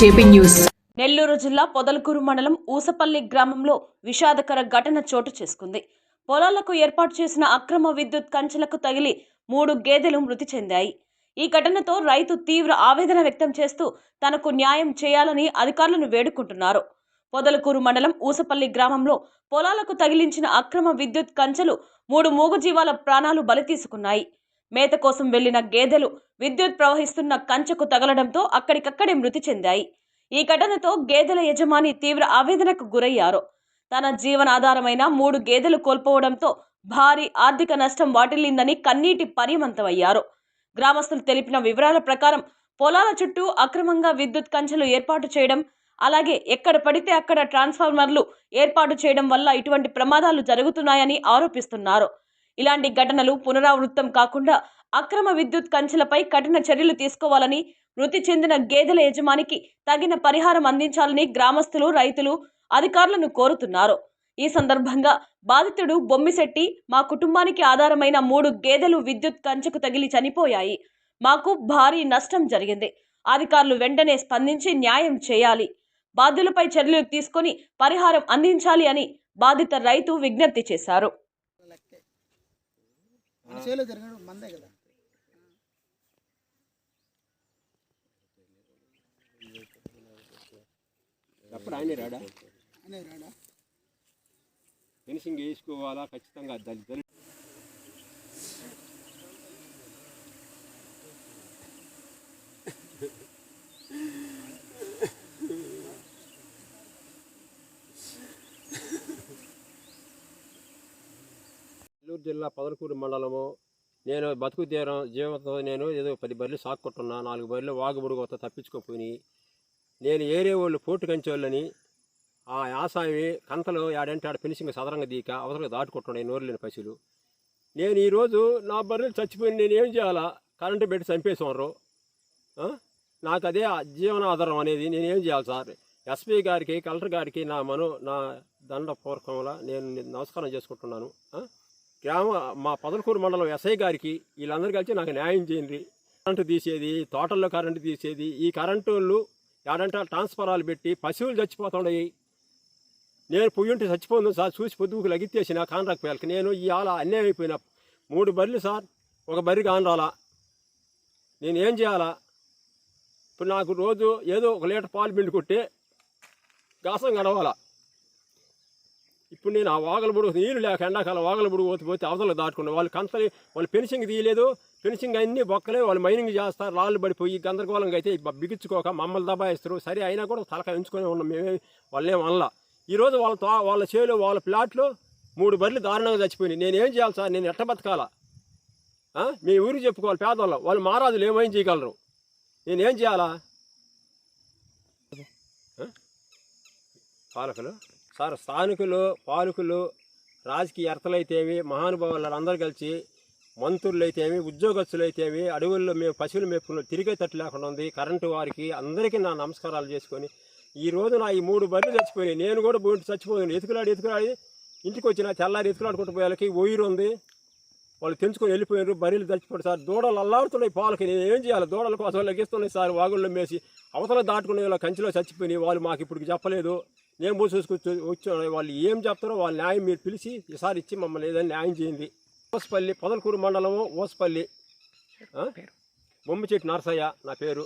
JP News. Nellore జిల్లా పొదలకూరు మండలం ఊసపల్లి గ్రామంలో విషాదకర ఘటన చోటు చేసుకుంది. పొలాలకు ఏర్పాటు చేసిన అక్రమ విద్యుత్ కంచెలకు తగిలి 3 గేదెలు మృతి చెందాయి. ఈ ఘటనతో రైతు తీవ్ర ఆవేదన వ్యక్తం చేస్తూ తనకు న్యాయం చేయాలని అధికారులను వేడుకుంటున్నారు. పొదలకూరు మండలం ఊసపల్లి గ్రామంలో పొలాలకు తగిలించిన అక్రమ విద్యుత్ కంచెలు 3 మూగజీవాల ప్రాణాలు బలి తీసుకున్నాయి. మేత కోసం వెళ్లిన గేదెలు విద్యుత్ ప్రవహిస్తున్న కంచెకు తగలడంతో అక్కడికక్కడే మృతి చెందాయి. ఈ ఘటనతో గేదెల యజమాని తీవ్ర ఆవేదనకు గురయ్యారు. తన జీవనాధారమైన 3 గేదెలు కోల్పోవడంతో భారీ ఆర్థిక నష్టం వాటిల్లిందని కన్నీటి పర్యమంతమయ్యారు. గ్రామస్తులు తెలిపిన వివరాల ప్రకారం పొలాల చుట్టూ అక్రమంగా విద్యుత్ కంచెలు ఏర్పాటు చేయడం, అలాగే ఎక్కడ పడితే అక్కడ ట్రాన్స్ఫార్మర్లు ఏర్పాటు చేయడం వల్ల ఇటువంటి ప్రమాదాలు జరుగుతున్నాయని ఆరోపిస్తున్నారు. ఇలాంటి ఘటనలు పునరావృతం కాకుండా అక్రమ విద్యుత్ కంచెలపై కఠిన చర్యలు తీసుకోవాలని, మృతి చెందిన గేదెల యజమానికి తగిన పరిహారం అందించాలని గ్రామస్తులు, రైతులు అధికారులను కోరుతున్నారు. ఈ సందర్భంగా బాధితుడు బొమ్మిశెట్టి, మా కుటుంబానికి ఆధారమైన 3 గేదెలు విద్యుత్ కంచెకు తగిలి చనిపోయాయి. మాకు భారీ నష్టం జరిగింది. అధికారులు వెంటనే స్పందించి న్యాయం చేయాలి. బాధ్యులపై చర్యలు తీసుకొని పరిహారం అందించాలి అని బాధిత రైతు విజ్ఞప్తి చేశారు. ఫినిషింగ్ వేసుకోవాలా ఖచ్చితంగా. నెల్లూరు జిల్లా పొదలకూరు మండలము. నేను బతుకు జీవంతో నేను ఏదో 10 బర్రెలు సాక్కుంటున్నా. 4 బర్రెలు వాగుబుడుగుతో తప్పించుకోపోయి నేను ఏరే వాళ్ళు పోటు కంచేవాళ్ళని ఆ యాసామి కంతలు ఆడంటే ఆడ ఫినిషింగ్ సదరంగా దీక అవసరంగా దాటుకుంటున్నాయి నోరులేని పశువులు. నేను ఈరోజు నా బర్రెలు చచ్చిపోయి నేను ఏం చేయాలా? కరెంటు పెట్టి చంపేసేవారు. నాకు అదే జీవనాధారం అనేది. నేనేం చేయాలి సార్? ఎస్పీ గారికి, కలెక్టర్ గారికి నా దండపూర్వకంగా నేను నమస్కారం చేసుకుంటున్నాను. మా పొదలకూరు మండలం ఎస్ఐ గారికి వీళ్ళందరూ కలిసి నాకు న్యాయం చేయండి. కరెంటు తీసేది, తోటల్లో కరెంటు తీసేది, ఈ కరెంటు వాళ్ళు ఏడంటే ట్రాన్స్ఫారాలు పెట్టి పశువులు చచ్చిపోతున్నాయి. నేను పొయ్యుంటే చచ్చిపోతుంది సార్. చూసి పొద్దుకు లగిత్తేసిన కానరాకపోయాలకి నేను ఇవాళ అన్యాయం అయిపోయినా. 3 బర్రెలు సార్, 1 బర్రె కానరాలా. నేను ఏం చేయాలా? ఇప్పుడు నాకు రోజు ఏదో 1 లీటర్ పాలు పిండి కొట్టి గాసం గడవాలా. ఇప్పుడు నేను ఆ వాగల బుడుగు నీళ్ళు లేక ఎండాకాలం వాగల బుడుగు పోతే అవతలకు దాటుకున్నాను. వాళ్ళు కంతని వాళ్ళు ఫినిషింగ్ తీయలేదు. ఫినిషింగ్ అన్నీ బొక్కలే. వాళ్ళు మైనింగ్ చేస్తారు. రాళ్ళు పడిపోయి గందరగోళంగా అయితే బిగించుకోక మమ్మల్ని దబాయిస్తారు. సరే అయినా కూడా తలకాయ ఉంచుకొని ఉన్నాం. మేమే వాళ్ళేం అనలా. ఈరోజు వాళ్ళ చేలో వాళ్ళ ప్లాట్లో 3 బర్రెలు దారుణంగా చచ్చిపోయినాయి. నేనేం చేయాలి సార్? నేను ఎట్ట బతకాలా? మీ ఊరికి చెప్పుకోవాలి పేదవాళ్ళు. వాళ్ళు మహారాజులు ఏమైనా చేయగలరు. నేనేం చేయాలా? పాలకులు సార్, స్థానికులు, పాలకులు, రాజకీయ అర్థలైతేవి, మహానుభావులు అందరూ కలిసి, మంత్రులు అయితేవి, ఉద్యోగస్తులు అయితేవి, అడవుల్లో మేము పశువులు మేపుకున్న తిరిగే తట్టు లేకుండా ఉంది. కరెంటు వారికి అందరికీ నా నమస్కారాలు చేసుకొని ఈరోజు నా ఈ 3 బర్రెలు చచ్చిపోయినాయి. నేను కూడా బోటి చచ్చిపోయాను. ఎతుకులాడి ఇంటికి వచ్చిన తెల్లారి ఎతుకులాడుకుంటూ పోయాలకి ఓయిరు ఉంది. వాళ్ళు తెంచుకొని వెళ్ళిపోయారు. బర్రెలు చచ్చిపోయారు సార్. దూడలు అల్లాడుతున్నాయి పాలకి. నేను ఏం చేయాలి? దూడల కోసం లెగిస్తున్నాయి సార్. వాగుల్లో మేసి అవతల దాటుకునే వాళ్ళ కంచిలో చచ్చిపోయినాయి. వాళ్ళు మాకు ఇప్పుడు చెప్పలేదు. నేను పోయి చూసుకొచ్చి వచ్చాను. వాళ్ళు ఏం చెప్తారో వాళ్ళ న్యాయం మీరు పిలిచి ఈసారి ఇచ్చి మమ్మల్ని ఏదైనా న్యాయం చేయండి. ఊసపల్లి, పొదలకూరు మండలము ఊసపల్లి, బొమ్మిచెట్టి నరసయ్య నా పేరు.